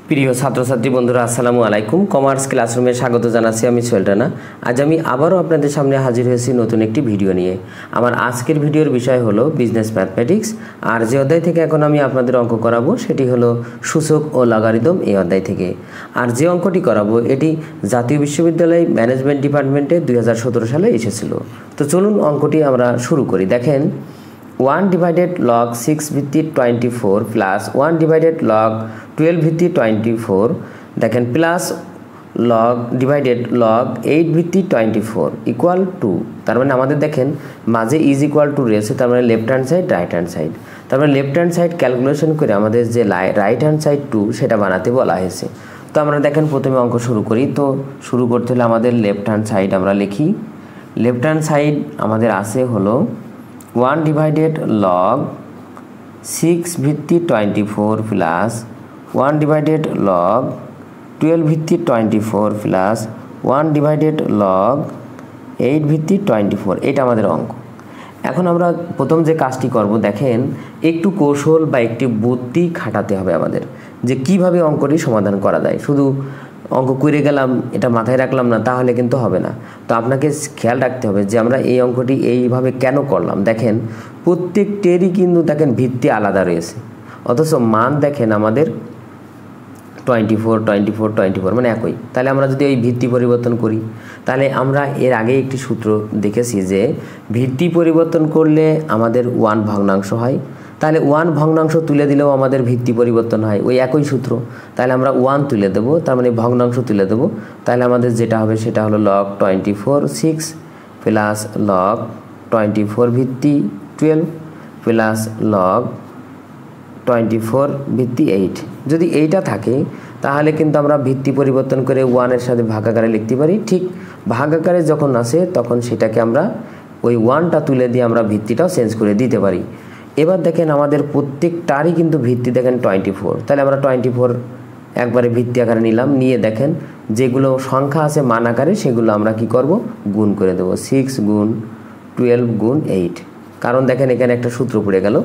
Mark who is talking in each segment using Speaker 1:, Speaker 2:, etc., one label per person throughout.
Speaker 1: প্রিয় ছাত্রছাত্রী বন্ধুরা আসসালামু আলাইকুম। কমার্স ক্লাসরুমে স্বাগত জানাচ্ছি আমি সোহেলরানা। আজ আমি আবারও আপনাদের সামনে হাজির হয়েছি নতুন একটি ভিডিও নিয়ে। আমার আজকের ভিডিওর বিষয় হলো বিজনেস ম্যাথমেটিক্স। আর যে অধ্যায় থেকে এখন আমি আপনাদের অঙ্ক করাবো সেটি হলো সূচক ও লগারিদম এই অধ্যায় থেকে। আর যে অঙ্কটি করাবো এটি জাতীয় বিশ্ববিদ্যালয় ম্যানেজমেন্ট ডিপার্টমেন্টে 2017 সালে এসেছিল। তো চলুন অঙ্কটি আমরা শুরু করি। দেখেন 1 ডিভাইডেড log 6 ভিত্তি 24 প্লাস 1 ডিভাইডেড log 12 ভিত্তি 24 দেখেন প্লাস log ডিভাইডেড log 8 ভিত্তি 24 ইকুয়াল টু, তার মানে আমাদের দেখেন মাঝে ইজ ইকুয়াল টু রয়েছে, তার মানে left hand side right hand side. তার মানে লেফট হ্যান্ড সাইড ক্যালকুলেশন করে আমাদের যে রাইট হ্যান্ড সাইড 2 সেটা বানাতে বলা হয়েছে। তো আমরা দেখেন প্রথমে অঙ্ক শুরু করি। তো শুরু করতে হলে আমাদের লেফট হ্যান্ড সাইড আমরা লিখি। লেফট হ্যান্ড সাইড আমাদের আছে হলো 1 ডিভাইডেড log 6 ভিত্তি 24 প্লাস 1 ডিভাইডেড log 12 ভিত্তি 24 প্লাস 1 ডিভাইডেড log 8 ভিত্তি 24, এটা আমাদের অঙ্ক। এখন আমরা প্রথম যে কাজটি করব, দেখেন একটু কৌশল বা একটি বুদ্ধি খাটাতে হবে আমাদের, যে কিভাবে অঙ্কটি সমাধান করা যায়। শুধু অঙ্ক করে গেলাম, এটা মাথায় রাখলাম না, তাহলে কিন্তু হবে না। তো আপনাকে খেয়াল রাখতে হবে যে আমরা এই অঙ্কটি এইভাবে কেন করলাম। দেখেন প্রত্যেকটেরই কিন্তু দেখেন ভিত্তি আলাদা রয়েছে, অথচ মান দেখেন আমাদের 24 24 24 মানে একই। তাহলে আমরা যদি ওই ভিত্তি পরিবর্তন করি, তাহলে আমরা এর আগে একটি সূত্র দেখেছি যে ভিত্তি পরিবর্তন করলে আমাদের 1 ভগ্নাংশ হয়, তাহলে 1 ভগ্নাংশ তুলে দিলেও আমাদের ভিত্তি পরিবর্তন হয়, ওই একই সূত্র। তাহলে আমরা 1 তুলে দেবো, তার মানে ভগ্নাংশ তুলে দেবো। তাহলে আমাদের যেটা হবে সেটা হলো log 24 6 প্লাস log 24 ভিত্তি 12 প্লাস log 24 ভিত্তি 8। যদি এইটা থাকে তাহলে কিন্তু আমরা ভিত্তি পরিবর্তন করে 1 এর সাথে ভাগাকারে লিখতে পারি। ঠিক ভাগাকারে যখন আসে তখন সেটাকে আমরা ওই 1টা তুলে দিয়ে আমরা ভিত্তিটাও চেঞ্জ করে দিতে পারি। এবার দেখেন আমাদের প্রত্যেকটারই কিন্তু ভিত্তি দেখেন 24, তাহলে আমরা 24 একবারে ভিত্তি আকারে নিলাম, নিয়ে দেখেন যেগুলো সংখ্যা আছে মান আকারে সেগুলো আমরা কি করব, গুণ করে দেবো। 6 গুণ 12 গুণ 8। কারণ দেখেন এখানে একটা সূত্র পড়ে গেল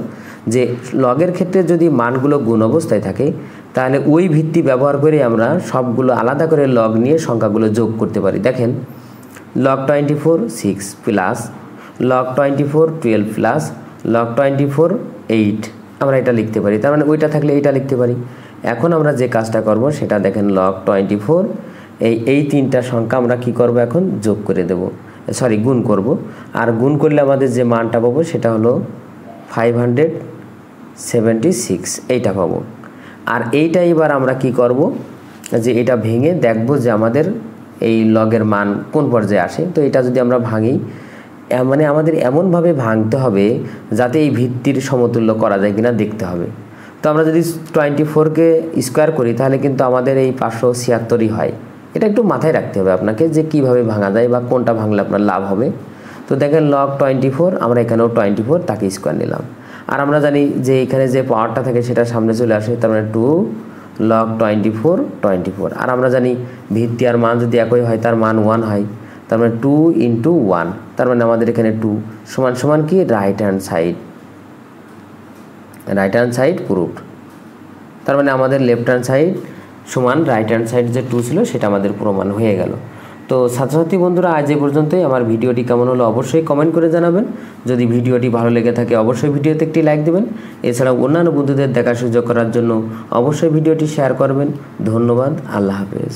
Speaker 1: যে লগের ক্ষেত্রে যদি মানগুলো গুণ অবস্থায় থাকে তাহলে ওই ভিত্তি ব্যবহার করে আমরা সবগুলো আলাদা করে লগ নিয়ে সংখ্যাগুলো যোগ করতে পারি। দেখেন log 24 6 plus log 24 12 plus log 24 8 আমরা এটা লিখতে পারি। তার মানে ওইটা থাকলে এইটা লিখতে পারি। এখন আমরা যে কাজটা করব সেটা দেখেন log 24 এই তিনটা সংখ্যা আমরা কি করব, এখন যোগ করে দেব, সরি গুণ করব। আর গুণ করলে আমাদের যে মানটা পাবো সেটা হলো 576 এইটা পাবো। আর এইটা এবার আমরা কি করব, যে এটা ভেঙে দেখব যে আমাদের এই লগের মান কোন পর্যায়ে আসে। তো এটা যদি আমরা ভাঙি, মানে আমাদের এমনভাবে ভাঙতে হবে যাতে এই ভিত্তির সমতুল্য করা যায় কিনা দেখতে হবে। তো আমরা যদি 24কে স্কোয়ার করি তাহলে কিন্তু আমাদের এই 576ই হয়। এটা একটু মাথায় রাখতে হবে আপনাকে যে কিভাবে ভাঙা যায় বা কোনটা ভাঙলে আপনার লাভ হবে। তো দেখেন log 24 আমরা এখানেও 24 তাকে স্কোয়ার নিলাম। আর আমরা জানি যে এখানে যে পাওয়ারটা থাকে সেটা সামনে চলে আসে, তার মানে 2 log 24 24। আর আমরা জানি ভিত্তি আর মান যদি একই হয় তার মান 1 হয়, তার মানে 2 ইন্টু 1, তার মানে আমাদের এখানে 2 সমান সমান কি রাইট হ্যান্ড সাইড প্রুফড। তার মানে আমাদের লেফট হ্যান্ড সাইড সমান রাইট হ্যান্ড সাইড যে 2 ছিল সেটা আমাদের প্রমাণ হয়ে গেল। তো ছাত্রছাত্রী বন্ধুরা আজ এ পর্যন্তই। আমার ভিডিওটি কেমন হলো অবশ্যই কমেন্ট করে জানাবেন। যদি ভিডিওটি ভালো লেগে থাকে অবশ্যই ভিডিওতে একটি লাইক দেবেন। এছাড়াও অন্যান্য বন্ধুদের দেখার সুযোগ করার জন্য অবশ্যই ভিডিওটি শেয়ার করবেন। ধন্যবাদ, আল্লাহ হাফেজ।